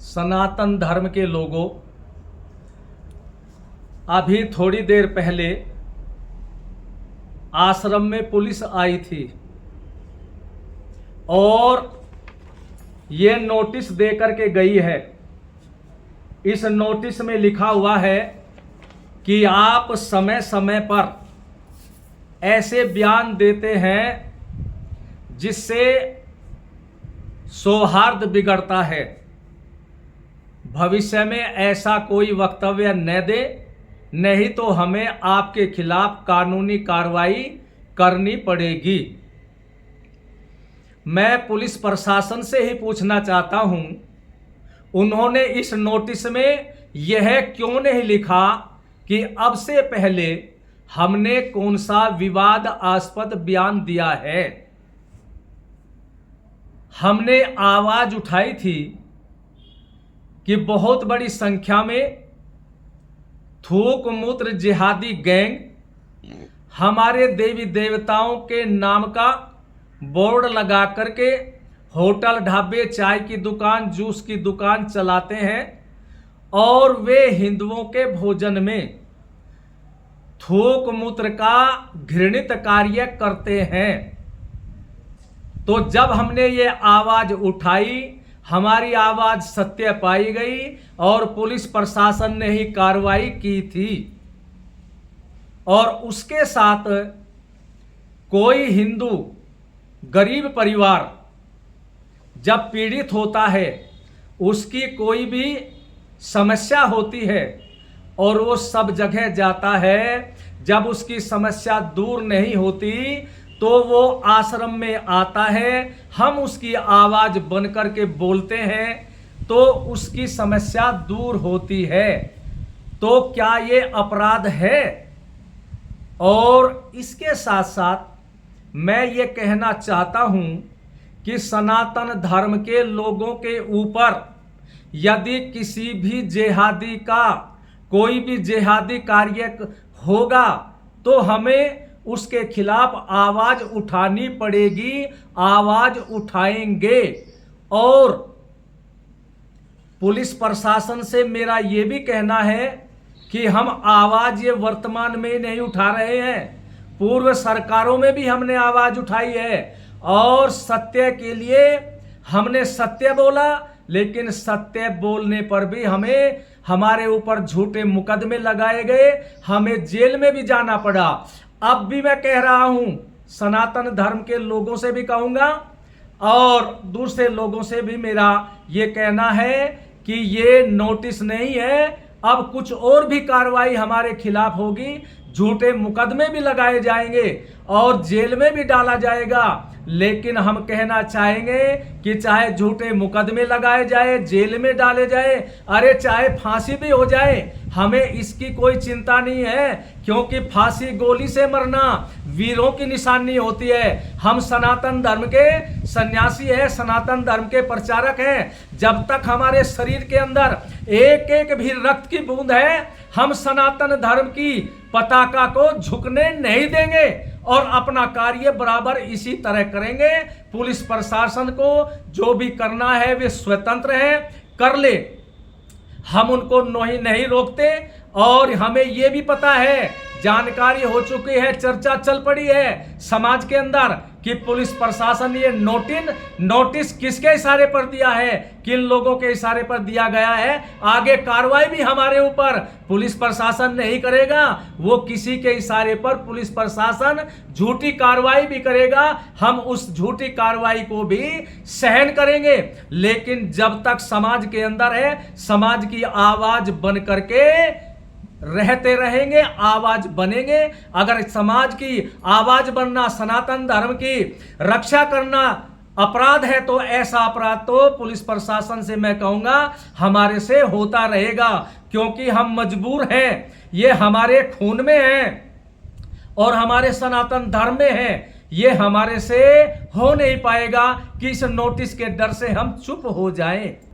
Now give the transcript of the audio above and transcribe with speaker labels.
Speaker 1: सनातन धर्म के लोगों, अभी थोड़ी देर पहले आश्रम में पुलिस आई थी और ये नोटिस दे करके गई है। इस नोटिस में लिखा हुआ है कि आप समय समय पर ऐसे बयान देते हैं जिससे सौहार्द बिगड़ता है। भविष्य में ऐसा कोई वक्तव्य न दे, नहीं तो हमें आपके खिलाफ कानूनी कार्रवाई करनी पड़ेगी। मैं पुलिस प्रशासन से ही पूछना चाहता हूं, उन्होंने इस नोटिस में यह क्यों नहीं लिखा कि अब से पहले हमने कौन सा विवादास्पद बयान दिया है। हमने आवाज उठाई थी कि बहुत बड़ी संख्या में थूक मूत्र जिहादी गैंग हमारे देवी देवताओं के नाम का बोर्ड लगा करके होटल, ढाबे, चाय की दुकान, जूस की दुकान चलाते हैं और वे हिंदुओं के भोजन में थूक मूत्र का घृणित कार्य करते हैं। तो जब हमने ये आवाज उठाई, हमारी आवाज सत्य पाई गई और पुलिस प्रशासन ने ही कार्रवाई की थी। और उसके साथ कोई हिंदू गरीब परिवार जब पीड़ित होता है, उसकी कोई भी समस्या होती है और वो सब जगह जाता है, जब उसकी समस्या दूर नहीं होती तो वो आश्रम में आता है, हम उसकी आवाज बन करके बोलते हैं तो उसकी समस्या दूर होती है। तो क्या ये अपराध है? और इसके साथ साथ मैं ये कहना चाहता हूं कि सनातन धर्म के लोगों के ऊपर यदि किसी भी जिहादी का कोई भी जिहादी कार्य होगा तो हमें उसके खिलाफ आवाज उठानी पड़ेगी, आवाज उठाएंगे। और पुलिस प्रशासन से मेरा यह भी कहना है कि हम आवाज ये वर्तमान में नहीं उठा रहे हैं, पूर्व सरकारों में भी हमने आवाज उठाई है और सत्य के लिए हमने सत्य बोला, लेकिन सत्य बोलने पर भी हमें हमारे ऊपर झूठे मुकदमे लगाए गए, हमें जेल में भी जाना पड़ा। अब भी मैं कह रहा हूं, सनातन धर्म के लोगों से भी कहूंगा और दूसरे लोगों से भी मेरा ये कहना है कि ये नोटिस नहीं है, अब कुछ और भी कार्रवाई हमारे खिलाफ होगी, झूठे मुकदमे भी लगाए जाएंगे और जेल में भी डाला जाएगा। लेकिन हम कहना चाहेंगे कि चाहे झूठे मुकदमे लगाए जाए, जेल में डाले जाए, अरे चाहे फांसी भी हो जाए, हमें इसकी कोई चिंता नहीं है, क्योंकि फांसी गोली से मरना वीरों की निशानी होती है। हम सनातन धर्म के सन्यासी हैं, सनातन धर्म के प्रचारक हैं। जब तक हमारे शरीर के अंदर एक एक भी रक्त की बूंद है, हम सनातन धर्म की पताका को झुकने नहीं देंगे और अपना कार्य बराबर इसी तरह करेंगे। पुलिस प्रशासन को जो भी करना है वे स्वतंत्र है, कर ले, हम उनको नहीं रोकते। और हमें यह भी पता है, जानकारी हो चुकी है, चर्चा चल पड़ी है समाज के अंदर कि पुलिस प्रशासन ये नोटिस किसके इशारे पर दिया है, किन लोगों के इशारे पर दिया गया है। आगे कार्रवाई भी हमारे ऊपर पुलिस प्रशासन नहीं करेगा, वो किसी के इशारे पर पुलिस प्रशासन झूठी कार्रवाई भी करेगा, हम उस झूठी कार्रवाई को भी सहन करेंगे। लेकिन जब तक समाज के अंदर है, समाज की आवाज बन करके रहते रहेंगे, आवाज बनेंगे। अगर समाज की आवाज बनना, सनातन धर्म की रक्षा करना अपराध है तो ऐसा अपराध तो पुलिस प्रशासन से मैं कहूंगा हमारे से होता रहेगा, क्योंकि हम मजबूर हैं, ये हमारे खून में है और हमारे सनातन धर्म में है। ये हमारे से हो नहीं पाएगा कि इस नोटिस के डर से हम चुप हो जाएं।